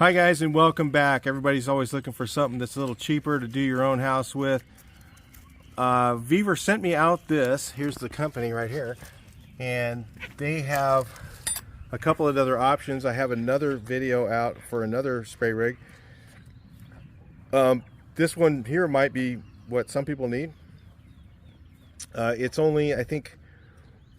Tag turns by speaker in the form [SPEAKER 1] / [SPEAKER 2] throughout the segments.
[SPEAKER 1] Hi guys, and welcome back. Everybody's always looking for something that's a little cheaper to do your own house with. VEVOR sent me out this. Here's the company right here, and they have a couple of other options. I have another video out for another spray rig. This one here might be what some people need. It's only, I think,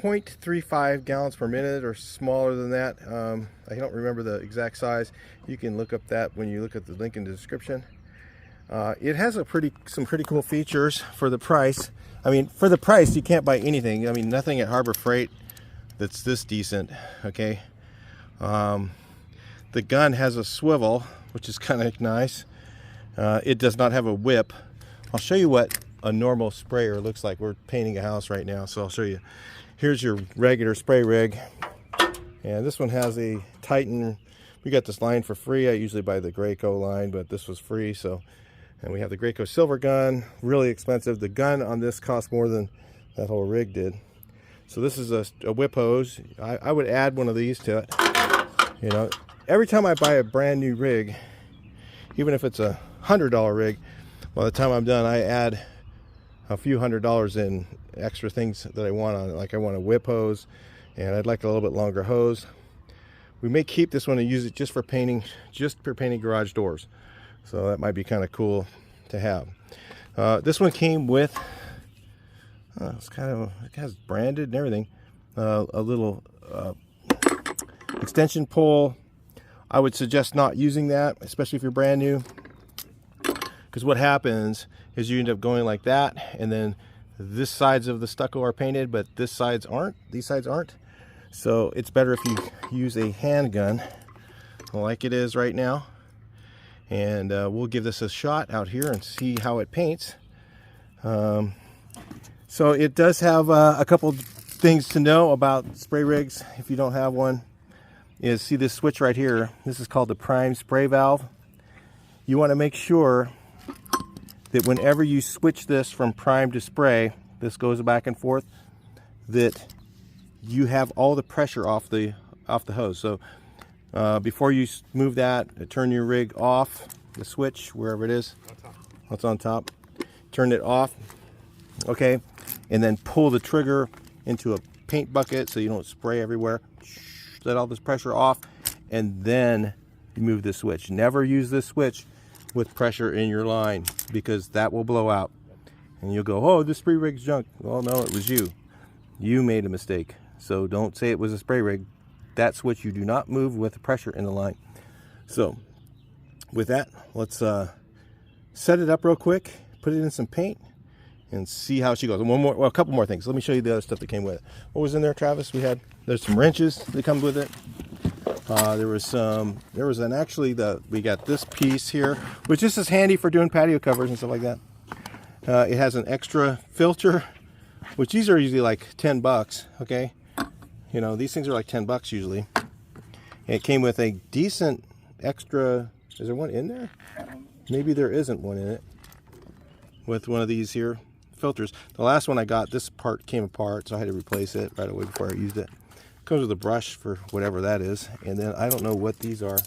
[SPEAKER 1] 0.35 gallons per minute or smaller than that. I don't remember the exact size. You can look up that when you look at the link in the description. It has some pretty cool features for the price. I mean, for the price, you can't buy anything. I mean, nothing at Harbor Freight that's this decent. Okay. The gun has a swivel, which is kind of nice. It does not have a whip. I'll show you what a normal sprayer looks like. We're painting a house right now, so I'll show you. Here's your regular spray rig, and this one has a Titan. We got this line for free. I usually buy the Graco line, but this was free. So, and we have the Graco silver gun, really expensive. The gun on this cost more than that whole rig did. So this is a whip hose. I would add one of these to it. You know, every time I buy a brand new rig, even if it's a $100 rig, by the time I'm done, I add a few $100s in extra things that I want on it. Like I want a whip hose, and I'd like a little bit longer hose. We may keep this one and use it just for painting garage doors. So that might be kind of cool to have. This one came with, it has branded and everything. A little extension pole. I would suggest not using that, especially if you're brand new, because what happens is you end up going like that, and then this sides of the stucco are painted, but these sides aren't. So it's better if you use a handgun like it is right now. And we'll give this a shot out here and see how it paints. So it does have a couple things to know about spray rigs if you don't have one. Is see this switch right here. This is called the prime spray valve. You want to make sure that whenever you switch this from prime to spray, this goes back and forth, that you have all the pressure off the hose. So before you move that, turn your rig off, the switch, wherever it is, what's on top, turn it off, okay, and then pull the trigger into a paint bucket so you don't spray everywhere. Let all this pressure off, and then you move the switch. Never use this switch with pressure in your line, because that will blow out and you'll go, oh, this spray rig's junk. Well, no, it was you made a mistake. So don't say it was a spray rig. That switch you do not move with the pressure in the line. So with that, let's set it up real quick, put it in some paint, and see how she goes. And a couple more things. Let me show you the other stuff that came with it. What was in there, Travis? There's some wrenches that come with it. We got this piece here, which just is handy for doing patio covers and stuff like that. It has an extra filter, which these are usually like 10 bucks, okay? You know, these things are like 10 bucks usually. And it came with a decent extra, is there one in there? Maybe there isn't one in it. With one of these here filters. The last one I got, this part came apart, so I had to replace it right away before I used it. Comes with a brush for whatever that is, and then I don't know what these are.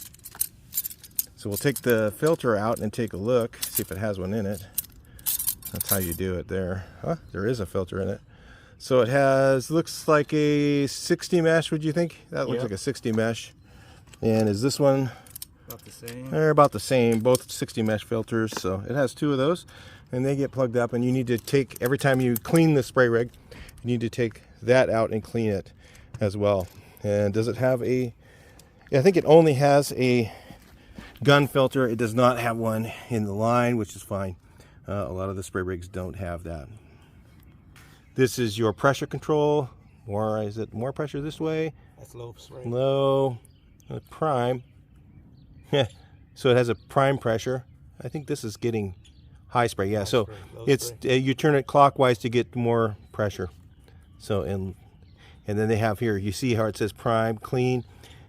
[SPEAKER 1] So we'll take the filter out and take a look, see if it has one in it. That's how you do it there. Huh? There is a filter in it. So it has, looks like a 60 mesh, would you think? That looks like a 60 mesh. And is this one?
[SPEAKER 2] About the same.
[SPEAKER 1] They're about the same, both 60 mesh filters. So it has two of those, and they get plugged up, and you need to take, every time you clean the spray rig, you need to take that out and clean it as well. And does it have I think it only has a gun filter. It does not have one in the line, which is fine. A lot of the spray rigs don't have that. This is your pressure control. Is it more pressure this way?
[SPEAKER 2] That's low spray.
[SPEAKER 1] Low, prime. Yeah, so it has a prime pressure. I think this is getting high spray. Yeah, so it's you turn it clockwise to get more pressure. So and then they have here, you see how it says prime, clean.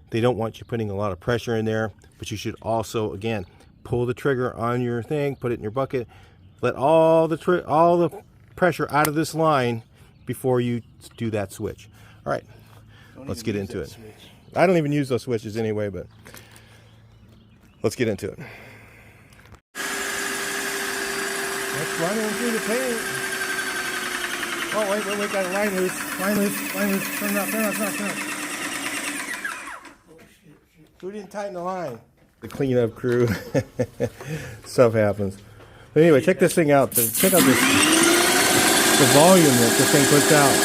[SPEAKER 1] They don't want you putting a lot of pressure in there, but you should also, again, pull the trigger on your thing, put it in your bucket, let all the pressure out of this line before you do that switch. All right, let's get into it. I don't even use those switches anyway, but let's get into it. Let's run in through the paint. Oh, wait, got a line loose. Line loose. Turn it up. Who didn't tighten the line? The cleanup crew. Stuff happens. But anyway, check this thing out. Check out the volume that this thing puts out.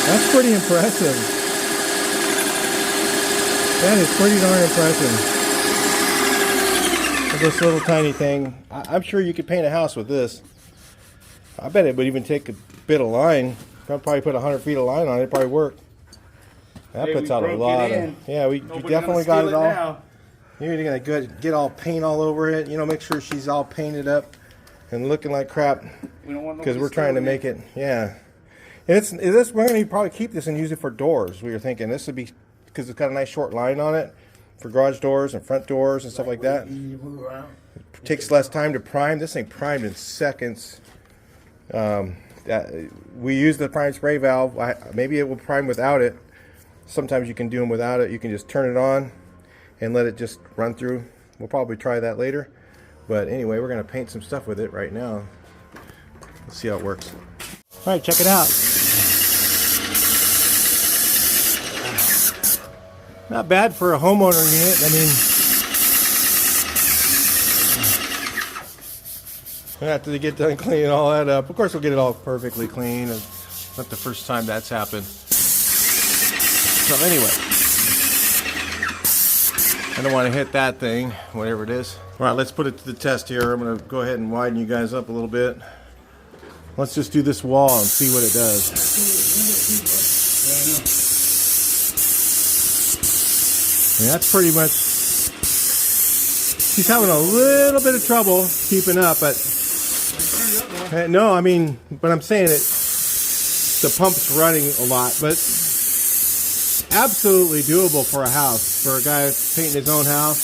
[SPEAKER 1] That's pretty impressive. That is pretty darn impressive. This little tiny thing. I'm sure you could paint a house with this. I bet it would even take a bit of line. I'd probably put 100 feet of line on it. It'd probably work. That puts out a lot of... Yeah, we definitely got it all. Now. You're gonna get all paint all over it. You know, make sure she's all painted up and looking like crap. Because we're trying to make it. Yeah. And we're gonna probably keep this and use it for doors. We were thinking this would be because it's got a nice short line on it for garage doors and front doors and stuff like that. It takes less time to prime. This thing primed in seconds. We use the prime spray valve. Maybe it will prime without it. Sometimes you can do them without it. You can just turn it on and let it just run through. We'll probably try that later. But anyway, we're going to paint some stuff with it right now. Let's see how it works. All right, check it out. Not bad for a homeowner unit. I mean, we'll have to get done cleaning all that up. Of course, we'll get it all perfectly clean. It's not the first time that's happened. So anyway, I don't want to hit that thing, whatever it is. All right, let's put it to the test here. I'm going to go ahead and widen you guys up a little bit. Let's just do this wall and see what it does. And that's pretty much, she's having a little bit of trouble keeping up, but no, I mean, but I'm saying it, the pump's running a lot, but absolutely doable for a house, for a guy painting his own house.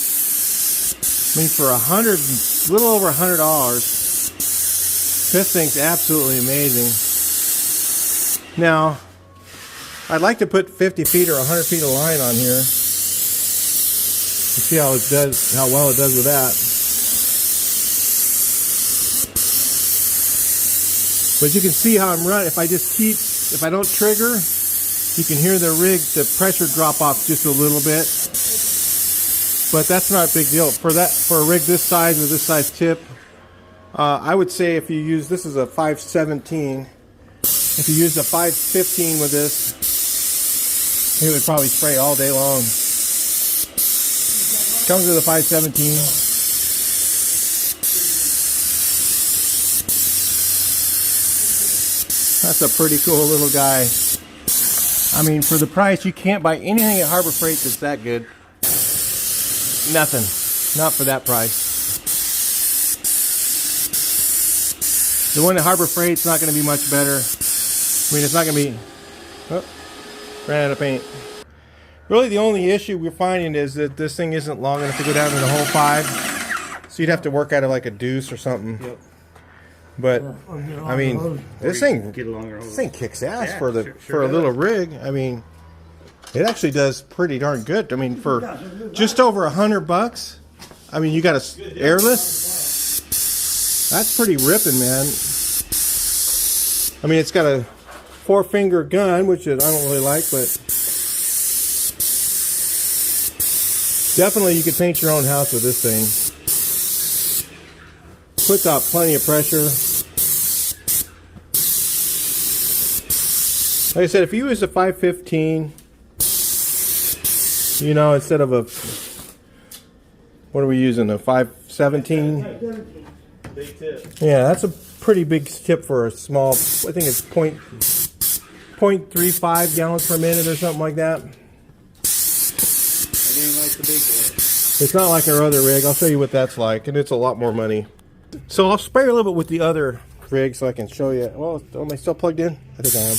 [SPEAKER 1] I mean, for a little over $100, this thing's absolutely amazing. Now, I'd like to put 50 feet or 100 feet of line on here. See how it does, how well it does with that. But you can see how I'm running. If I don't trigger, you can hear the pressure drop off just a little bit. But that's not a big deal. For a rig this size with this size tip, I would say if you use, this is a 517. If you use a 515 with this, it would probably spray all day long. Comes with a 517. That's a pretty cool little guy. I mean, for the price, you can't buy anything at Harbor Freight that's that good. Nothing. Not for that price. The one at Harbor Freight's not going to be much better. I mean, it's not going to be... Oh, ran out of paint. Really, the only issue we're finding is that this thing isn't long enough to go down to the hole 5. So you'd have to work out of like a deuce or something. Yep. But I mean, this thing kicks ass for a little rig. I mean, it actually does pretty darn good. I mean, for just over $100, I mean, you got a airless. That's pretty ripping, man. I mean, it's got a 4-finger gun, which I don't really like, but definitely you could paint your own house with this thing. Puts out plenty of pressure. Like I said, if you use a 515, you know, instead of a, what are we using, a 517? Big tip. Yeah, that's a pretty big tip for a small, I think it's 0.35 gallons per minute or something like that. I didn't like the big boy. It's not like our other rig. I'll show you what that's like, and it's a lot more money. So I'll spray a little bit with the other rig so I can show you. Well, am I still plugged in? I think I am.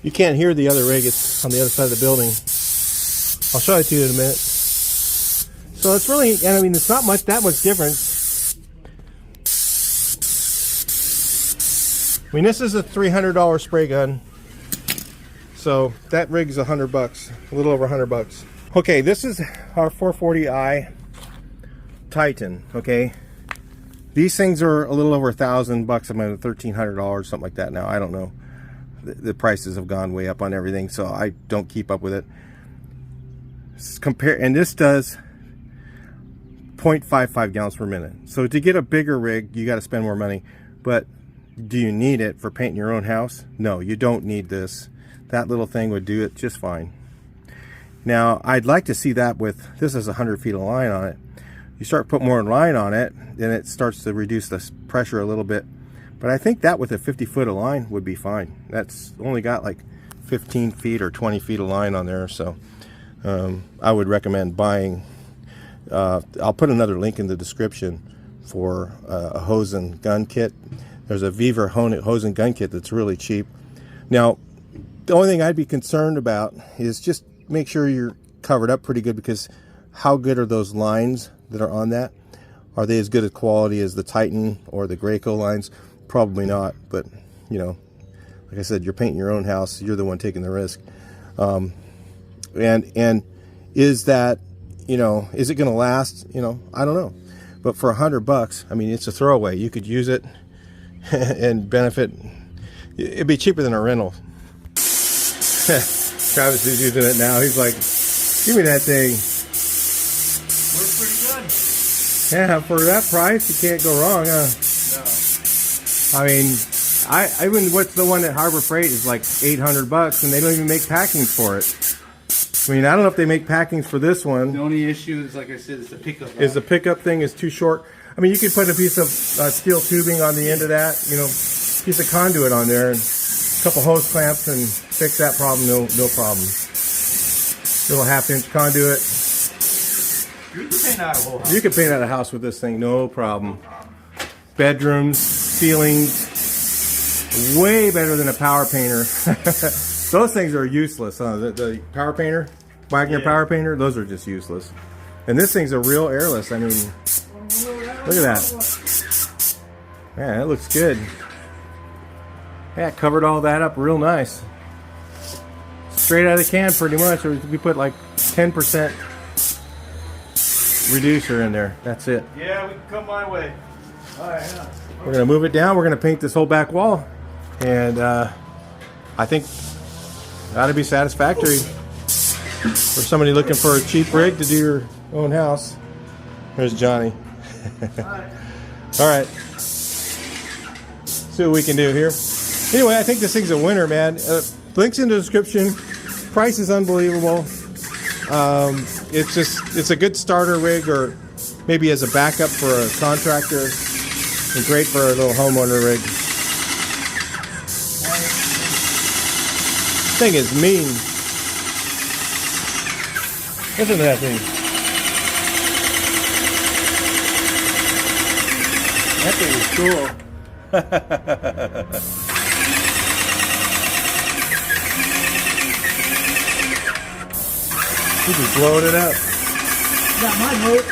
[SPEAKER 1] You can't hear the other rig. It's on the other side of the building. I'll show it to you in a minute. So it's really, and I mean, it's not that much difference. I mean, this is a $300 spray gun. So So that rig's $100, a little over $100. Okay, this is our 440i Titan. Okay, these things are a little over $1,000. I'm at $1,300, something like that now. I don't know. The prices have gone way up on everything, so I don't keep up with it. And this does 0.55 gallons per minute. So to get a bigger rig, you got to spend more money. But do you need it for painting your own house? No, you don't need this. That little thing would do it just fine. Now, I'd like to see that with, this is 100 feet of line on it. You start putting more line on it, then it starts to reduce the pressure a little bit. But I think that with a 50 foot of line would be fine. That's only got like 15 feet or 20 feet of line on there. So I would recommend buying, I'll put another link in the description for a hose and gun kit. There's a VEVOR hose and gun kit that's really cheap. Now, the only thing I'd be concerned about is just make sure you're covered up pretty good, because how good are those lines that are on that? Are they as good a quality as the Titan or the Graco lines? Probably not, but you know, like I said, you're painting your own house, you're the one taking the risk. And is that, you know, is it going to last? You know, I don't know. But for $100, I mean, it's a throwaway. You could use it and benefit. It'd be cheaper than a rental. Travis is using it now. He's like, give me that thing.
[SPEAKER 2] Works pretty good.
[SPEAKER 1] Yeah, for that price, you can't go wrong, huh?
[SPEAKER 2] No.
[SPEAKER 1] I mean, I even what's the one at Harbor Freight is like $800, and they don't even make packings for it. I mean, I don't know if they make packings for this one.
[SPEAKER 2] The only issue is, like I said, is the pickup.
[SPEAKER 1] Is the pickup thing is too short. I mean, you could put a piece of steel tubing on the end of that, you know, piece of conduit on there, and a couple hose clamps, and fix that problem. No problem. Little 1/2-inch conduit.
[SPEAKER 2] You can paint out a whole house.
[SPEAKER 1] You can paint out a house with this thing, no problem. Bedrooms, ceilings, way better than a power painter. Those things are useless, huh? The power painter, Wagner power painter, those are just useless. And this thing's a real airless. I mean, look at that. Man, that looks good. Yeah, covered all that up real nice. Straight out of the can, pretty much. Or we put like 10% reducer in there. That's it.
[SPEAKER 2] Yeah, we can come my way. All right, yeah.
[SPEAKER 1] We're gonna move it down. We're gonna paint this whole back wall, and I think that'll be satisfactory for somebody looking for a cheap rig to do your own house. There's Johnny. All right. See what we can do here. Anyway, I think this thing's a winner, man. Links in the description. Price is unbelievable. It's a good starter rig, or maybe as a backup for a contractor, and great for a little homeowner rig. Thing is mean. Listen to that thing. That thing is cool. You just blowing it up.
[SPEAKER 2] Got my vote.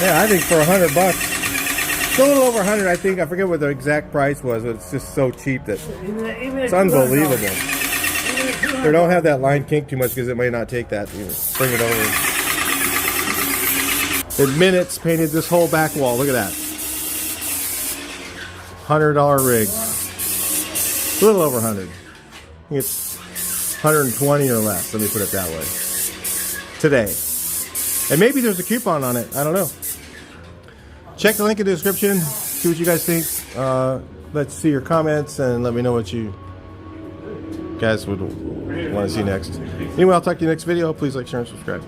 [SPEAKER 1] Yeah, I think for $100, it's a little over 100. I think I forget what the exact price was, but it's just so cheap that it's unbelievable. They don't have that line kink too much because it may not take that. You know, bring it over. In minutes, painted this whole back wall. Look at that. $100 rig. A little over 100. I think it's 120 or less. Let me put it that way. Today. And maybe there's a coupon on it. I don't know. Check the link in the description. See what you guys think. Let's see your comments and let me know what you guys would want to see next. Anyway, I'll talk to you next video. Please like, share, and subscribe.